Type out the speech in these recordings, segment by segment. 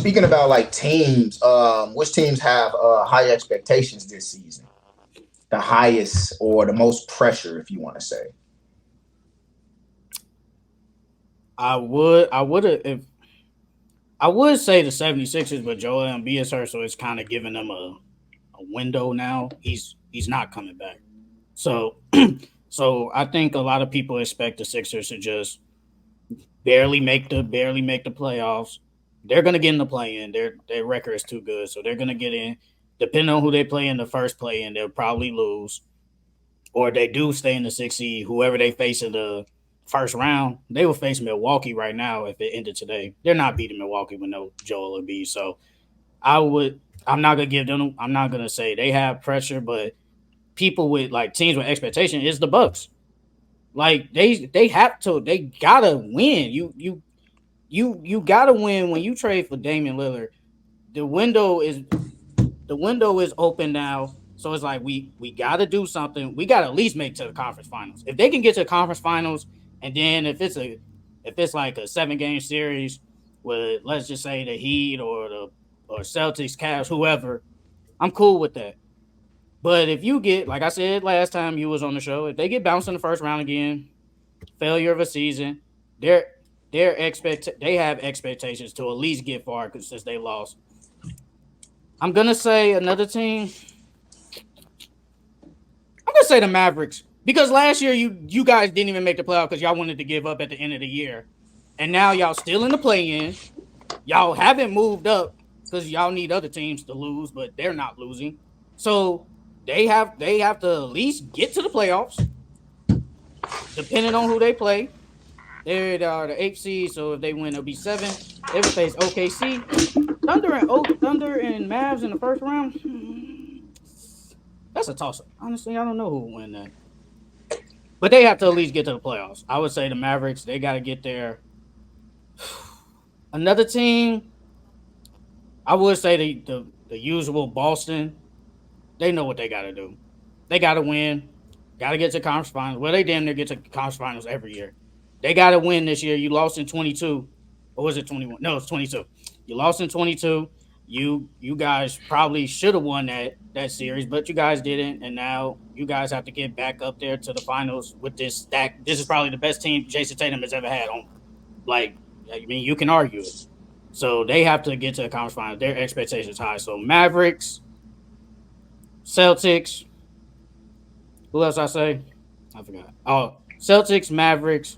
speaking about like teams, which teams have high expectations this season? The highest or the most pressure, if you want to say. I would say the 76ers, but Joel Embiid is hurt, so it's kind of giving them a window now. He's not coming back. So so I think a lot of people expect the Sixers to just barely make the playoffs. They're gonna get in the play in. Their record is too good, so they're gonna get in. Depending on who they play in the first play in, they'll probably lose. Or they do stay in the sixth seed, whoever they face in the first round, they will face Milwaukee right now if it ended today. They're not beating Milwaukee with no Joel Embiid. So I would I'm not gonna give them I'm not gonna say they have pressure, but people with like teams with expectation is the Bucks. Like they have to they gotta win. You gotta win when you trade for Damian Lillard. The window is the window is open now. So it's like we gotta do something. We gotta at least make it to the conference finals. If they can get to the conference finals, and then if it's like a 7 game series with let's just say the Heat or Celtics, Cavs, whoever, I'm cool with that. But if you get, like I said last time you was on the show, if they get bounced in the first round again, failure of a season, they're they have expectations to at least get far because since they lost. I'm gonna say another team. I'm gonna say the Mavericks because last year you guys didn't even make the playoff because y'all wanted to give up at the end of the year, and now y'all still in the play-in. Y'all haven't moved up because y'all need other teams to lose, but they're not losing. So they have to at least get to the playoffs, depending on who they play. They are the eighth seed, so if they win, it'll be seven. They will face OKC, Thunder and Mavs in the first round. That's a toss up. Honestly, I don't know who will win that, but they have to at least get to the playoffs. I would say the Mavericks. They got to get there. Another team, I would say the usual Boston. They know what they got to do. They got to win. Got to get to conference finals. Well, they damn near get to conference finals every year. They got to win this year. You lost in 22. Or was it 21? No, it's 22. You lost in 22. You guys probably should have won that series, but you guys didn't. And now you guys have to get back up there to the finals with this stack. This is probably the best team Jason Tatum has ever had on. Like, I mean, you can argue it. So they have to get to the conference finals. Their expectations high. So Mavericks, Celtics. Who else I say? I forgot. Oh, Celtics, Mavericks,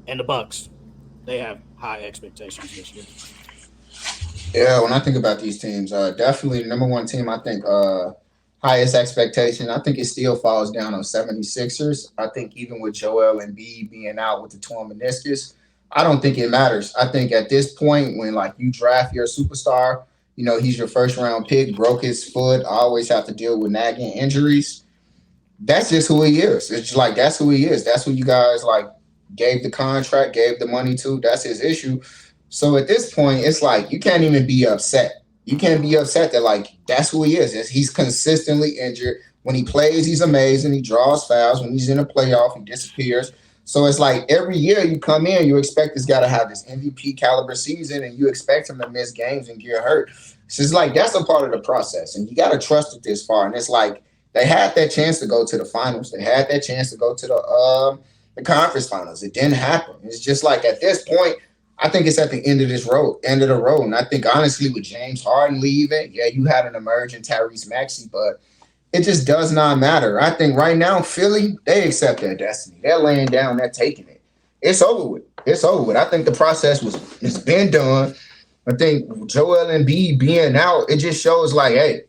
and the Bucks. They have high expectations this year. Yeah, when I think about these teams, definitely the number one team, I think highest expectation, I think it still falls down on 76ers. I think even with Joel Embiid being out with the torn meniscus, I don't think it matters. I think at this point, when like you draft your superstar, he's your first round pick, broke his foot, always have to deal with nagging injuries. That's just who he is. It's just like that's who he is. That's who you guys like gave the contract, gave the money to. That's his issue. So at this point, it's like you can't even be upset. You can't be upset that like that's who he is. He's consistently injured. When he plays, he's amazing. He draws fouls. When he's in a playoff, he disappears. So it's like every year you come in, you expect this guy to have this MVP caliber season, and you expect him to miss games and get hurt. So it's like that's a part of the process, and you got to trust it this far. And it's like they had that chance to go to the finals. They had that chance to go to the conference finals. It didn't happen. It's just like at this point, I think it's at the end of the road. And I think honestly, with James Harden leaving, yeah, you had an emerging Tyrese Maxey, but it just does not matter. I think right now, Philly, they accept their destiny. They're laying down, they're taking it. It's over with. It's over with. I think the process it's been done. I think Joel Embiid being out, it just shows like, hey,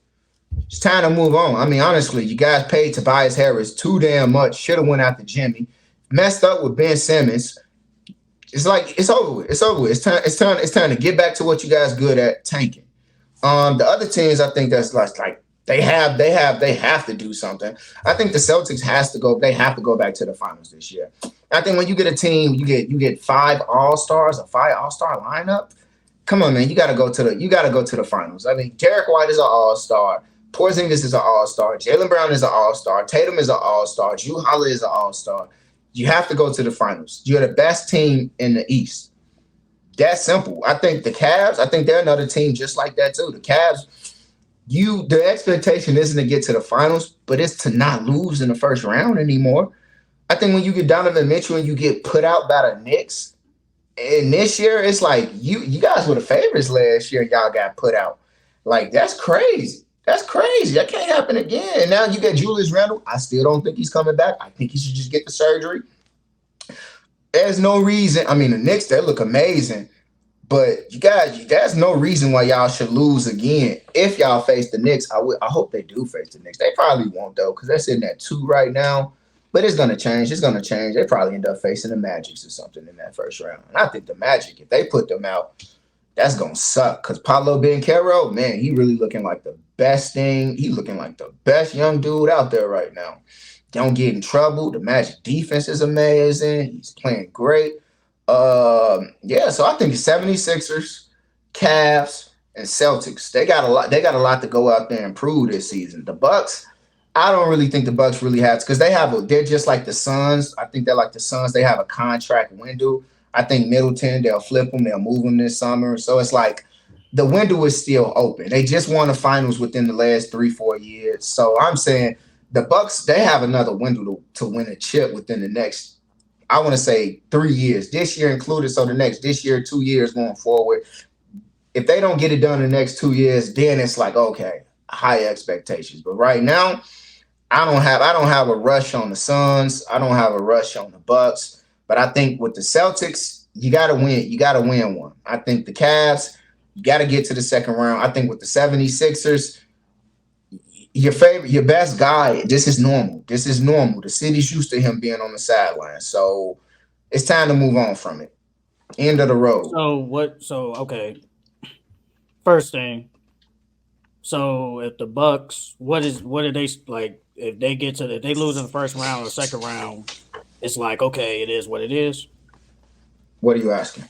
it's time to move on. I mean, honestly, you guys paid Tobias Harris too damn much. Should have went after Jimmy. Messed up with Ben Simmons. It's like it's over with. It's over with. It's time to get back to what you guys good at, tanking. The other teams, I think that's like they have to do something. I think the Celtics they have to go back to the finals this year. I think when you get a team, you get 5 all-stars, a 5 all-star lineup. Come on, man, you gotta go to the finals. I mean, Derek White is an all-star. Porzingis is an all-star. Jaylen Brown is an all-star. Tatum is an all-star. Drew Holiday is an all-star. You have to go to the finals. You're the best team in the East. That's simple. I think the Cavs, I think they're another team just like that too. The Cavs, the expectation isn't to get to the finals, but it's to not lose in the first round anymore. I think when you get Donovan Mitchell and you get put out by the Knicks, and this year it's like you guys were the favorites last year, and y'all got put out. Like that's crazy. That's crazy. That can't happen again. And now you get Julius Randle. I still don't think he's coming back. I think he should just get the surgery. There's no reason. I mean, the Knicks, they look amazing. But you guys, there's no reason why y'all should lose again. If y'all face the Knicks, I hope they do face the Knicks. They probably won't though, because they're sitting at 2 right now. But it's gonna change. It's gonna change. They probably end up facing the Magics or something in that first round. And I think the Magic, if they put them out, that's gonna suck. Because Paolo Banchero, man, he really looking like the best thing. He looking like the best young dude out there right now. Don't get in trouble. The Magic defense is amazing. He's playing great. Yeah, so I think 76ers, Cavs, and Celtics, they got a lot to go out there and prove this season. The Bucks, I don't really think the Bucks really have, because they're just like the Suns. I think they're like the Suns. They have a contract window. I think Middleton, they'll flip him, they'll move him this summer. So it's like the window is still open. They just won the finals within the last 3-4 years. So I'm saying the Bucks, they have another window to win a chip within the next, I want to say 3 years, this year included. So this year, 2 years going forward. If they don't get it done in the next 2 years, then it's like, okay, high expectations. But right now, I don't have a rush on the Suns. I don't have a rush on the Bucks. But I think with the Celtics, you got to win. You got to win one. I think the Cavs, you got to get to the second round. I think with the 76ers, your best guy, this is normal. This is normal. The city's used to him being on the sideline. So it's time to move on from it. End of the road. Okay. First thing. So if the Bucks, what are they like? If they lose in the first round or second round, it's like, okay, it is what it is. What are you asking?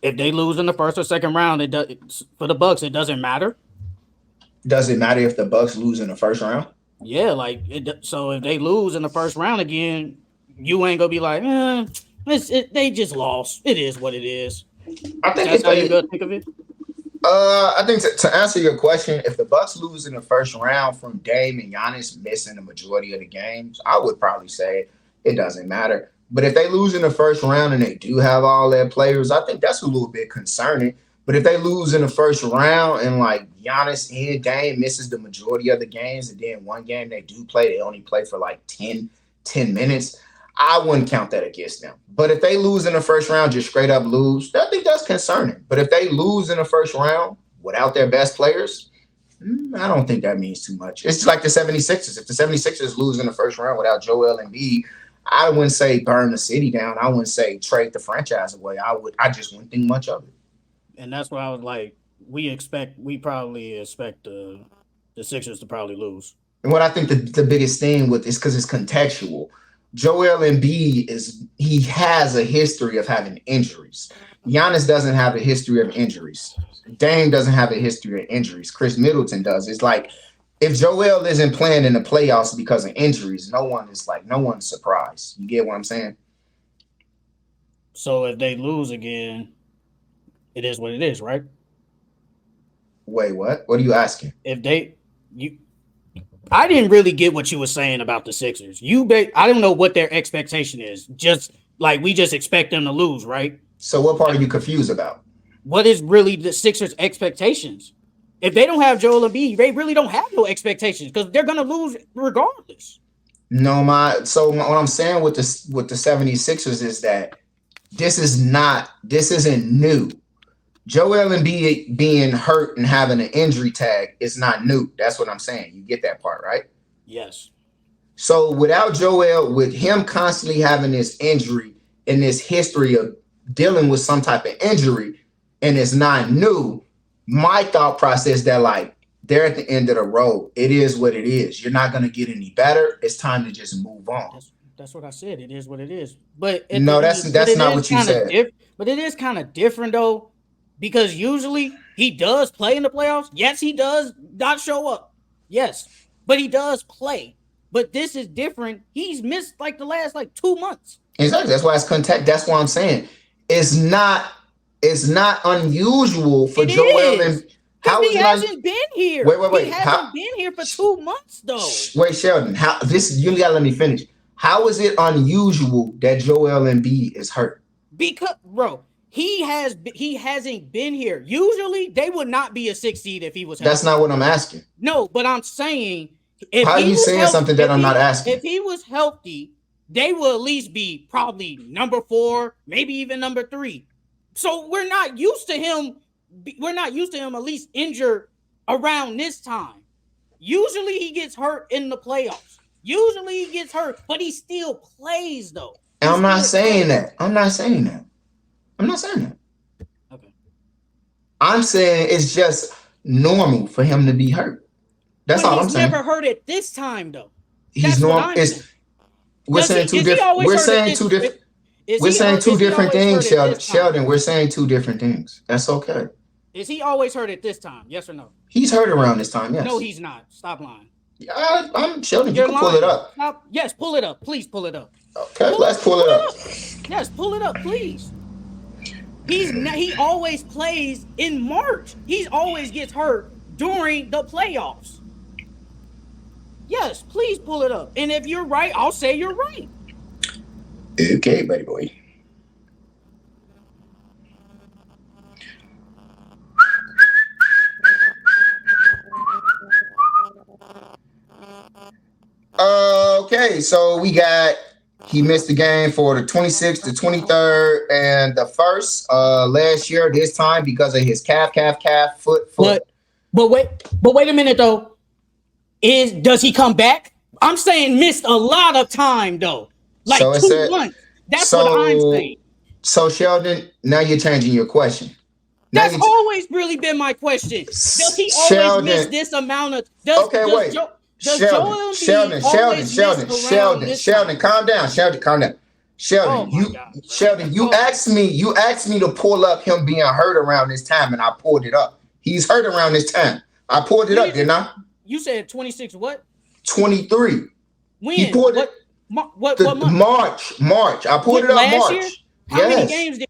If they lose in the first or second round, for the Bucks, it doesn't matter. Does it matter if the Bucks lose in the first round? Yeah, so if they lose in the first round again, you ain't gonna be like, they just lost. It is what it is. I think that's how you go think of it. I think to answer your question, if the Bucks lose in the first round from Dame and Giannis missing the majority of the games, I would probably say it doesn't matter. But if they lose in the first round and they do have all their players, I think that's a little bit concerning. But if they lose in the first round and like Giannis and Dame misses the majority of the games, and then one game they do play, they only play for like 10 minutes, I wouldn't count that against them. But if they lose in the first round, just straight up lose, I think that's concerning. But if they lose in the first round without their best players, I don't think that means too much. It's like the 76ers. If the 76ers lose in the first round without Joel Embiid, I wouldn't say burn the city down. I wouldn't say trade the franchise away. I just wouldn't think much of it. And that's why I was like, we probably expect the Sixers to probably lose. And what I think the biggest thing with is because it's contextual. Joel Embiid he has a history of having injuries. Giannis doesn't have a history of injuries. Dame doesn't have a history of injuries. Chris Middleton does. It's like if Joel isn't playing in the playoffs because of injuries, no one's surprised. You get what I'm saying? So if they lose again, it is what it is, right? Wait, what? What are you asking? I didn't really get what you were saying about the Sixers. I don't know what their expectation is. Just like we just expect them to lose, right? So what part are you confused about? What is really the Sixers' expectations? If they don't have Joel Embiid, they really don't have no expectations because they're gonna lose regardless. No, what I'm saying with the 76ers is that this isn't new. Joel Embiid being hurt and having an injury tag is not new. That's what I'm saying. You get that part, right? Yes. So without Joel, with him constantly having this injury and this history of dealing with some type of injury, and it's not new, my thought process that like they're at the end of the road. It is what it is. You're not going to get any better. It's time to just move on. That's what I said. It is what it is. But no, that's not what you said. But it is kind of different though. Because usually he does play in the playoffs. Yes, he does not show up. Yes, but he does play. But this is different. He's missed like the last 2 months. Exactly. That's why it's contact. That's what I'm saying. It's not It's not unusual for It Joel is. and Because how is he it not? hasn't been here. Wait. He How? hasn't been here for 2 months though. Wait, Sheldon. How this? You gotta let me finish. How is it unusual that Joel Embiid is hurt? Because bro, he hasn't been here. Usually they would not be a 6 seed if he was healthy. That's not what I'm asking. No, but I'm saying if How are he you was saying healthy, something that I'm not asking? if he was healthy, they will at least be probably number 4, maybe even number 3. So we're not used to him. We're not used to him at least injured around this time. Usually he gets hurt in the playoffs. Usually he gets hurt, but he still plays though. And I'm not saying that. I'm not saying that. Okay. I'm saying it's just normal for him to be hurt. That's all I'm saying. He's never hurt at this time though. He's normal. We're saying two different. We're saying two different. We're saying two different things, Sheldon. Sheldon, we're saying two different things. That's okay. Is he always hurt at this time? Yes or no? He's hurt around this time. Yes. No, he's not. Stop lying. I'm Sheldon. You can pull it up. Stop. Yes, pull it up. Please pull it up. Okay, let's pull it up. Yes, pull it up, please. He always plays in March. He always gets hurt during the playoffs. Yes, please pull it up. And if you're right, I'll say you're right. Okay, buddy boy. Okay, so we got he missed the game for the 26th, the 23rd, and the 1st last year. This time because of his calf, foot. But wait a minute though. Does he come back? I'm saying missed a lot of time though, like so 2 months. That's what I'm saying. So Sheldon, now you're changing your question. That's always really been my question. Does he always miss this amount of? Sheldon, calm down. Sheldon, you asked me to pull up him being hurt around this time, and I pulled it up. He's hurt around this time. I pulled it up, didn't I? You said 26 what? 23. When? He pulled it. What month? March. I pulled it up March. Year? How many games did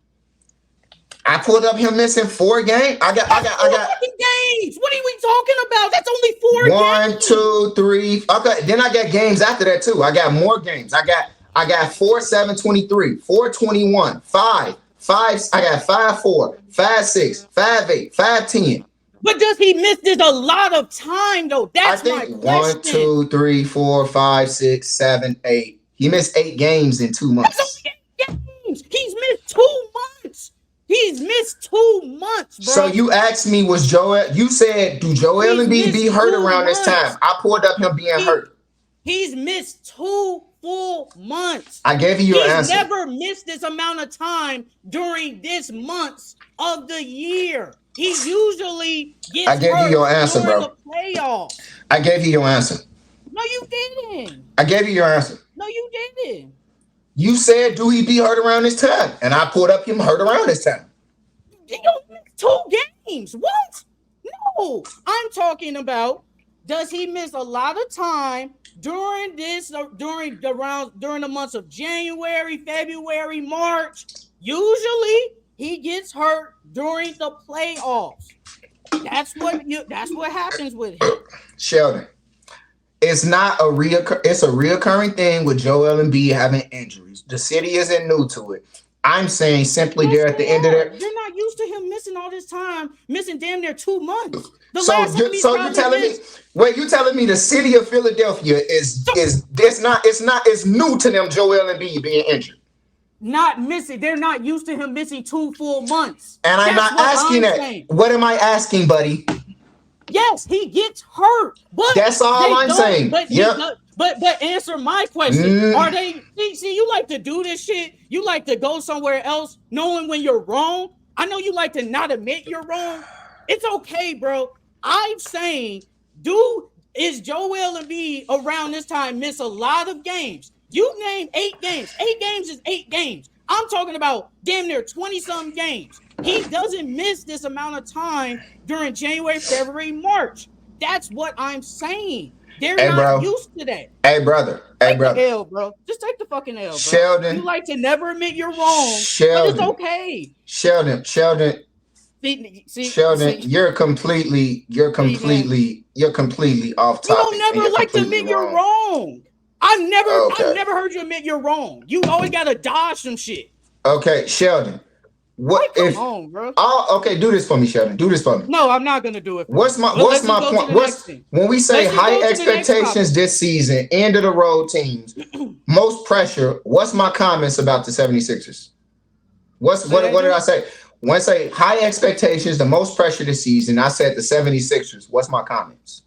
I pulled up him missing 4 games. I got games. What are we talking about? That's only 4 games. 1, 2, 3. Okay, then I got games after that too. I got more games. I got 4, 7, 23, 4, 21, 5. I got 5, 4, 5, 6, 5, 8, 5, 10. But does he miss this a lot of time though? That's my question. 1, 2, 3, 4, 5, 6, 7, 8. He missed 8 games in 2 months. That's only 8 games. He's missed 2 months. He's missed 2 months, bro. So you asked me, you said, do Joel Embiid be hurt around this time? I pulled up him being hurt. He's missed 2 full months. I gave you your answer. He's never missed this amount of time during this months of the year. He usually gets I gave you your answer, bro. The playoffs. I gave you your answer. No, you didn't. I gave you your answer. No, you didn't. You said, do he be hurt around this time? And I pulled up him hurt around this time. 2 games. What? No. I'm talking about, does he miss a lot of time during the months of January, February, March? Usually he gets hurt during the playoffs. That's what happens with him. Sheldon, it's not it's a reoccurring thing with Joel Embiid having injuries. The city isn't new to it. I'm saying simply there at the end of that. You're not used to him missing all this time, missing damn near 2 months. You telling me the city of Philadelphia is new to them Joel Embiid being injured. Not missing. They're not used to him missing 2 full months. And I'm not asking that. Saying. What am I asking, buddy? Yes, he gets hurt. But that's all I'm saying. But answer my question. Are they see you like to do this shit? You like to go somewhere else knowing when you're wrong? I know you like to not admit you're wrong. It's okay, bro. I'm saying, is Joel Embiid around this time miss a lot of games? You name 8 games. 8 games is 8 games. I'm talking about damn near 20-something games. He doesn't miss this amount of time during January, February, March. That's what I'm saying. They're Hey, not bro. used to that. Hey, brother. Hey, Take brother. the L, bro. Just take the fucking L, bro. Sheldon. You like to never admit you're wrong, Sheldon. but it's okay. Sheldon. See, you're completely off you topic. don't never like to admit you're wrong. I've never heard you admit you're wrong. You always gotta dodge some shit. Okay, Sheldon. What come if? on, bro. Okay, do this for me, Sheldon. Do this for me. No, I'm not gonna do it. What's my point? When we say high expectations this season, end of the road teams, most pressure. What's my comments about the 76ers? What did I say? When I say high expectations, the most pressure this season, I said the 76ers. What's my comments?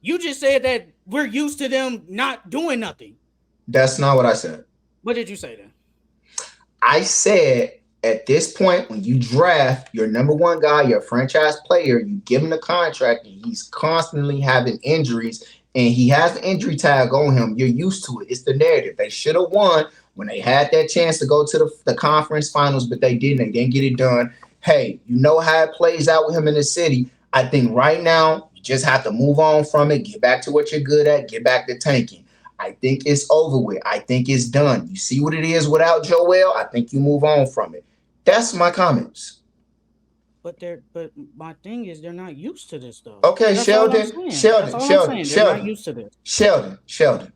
You just said that we're used to them not doing nothing. That's not what I said. What did you say then? I said at this point, when you draft your number one guy, your franchise player, you give him the contract, and he's constantly having injuries, and he has the injury tag on him. You're used to it. It's the narrative. They should have won when they had that chance to go to the conference finals, but they didn't. They didn't get it done. Hey, you know how it plays out with him in the city. I think right now, you just have to move on from it, get back to what you're good at, get back to tanking. I think it's over with. I think it's done. You see what it is without Joel? I think you move on from it. That's my comments. But my thing is they're not used to this though. Okay, That's Sheldon. They're not used to this. Sheldon.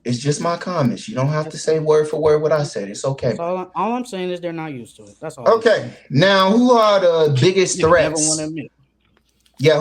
It's just my comments. You don't have to say word for word what I said. It's okay. All I'm saying is they're not used to it. That's all. Okay. Now, who are the biggest threats? Never want to admit. Yeah.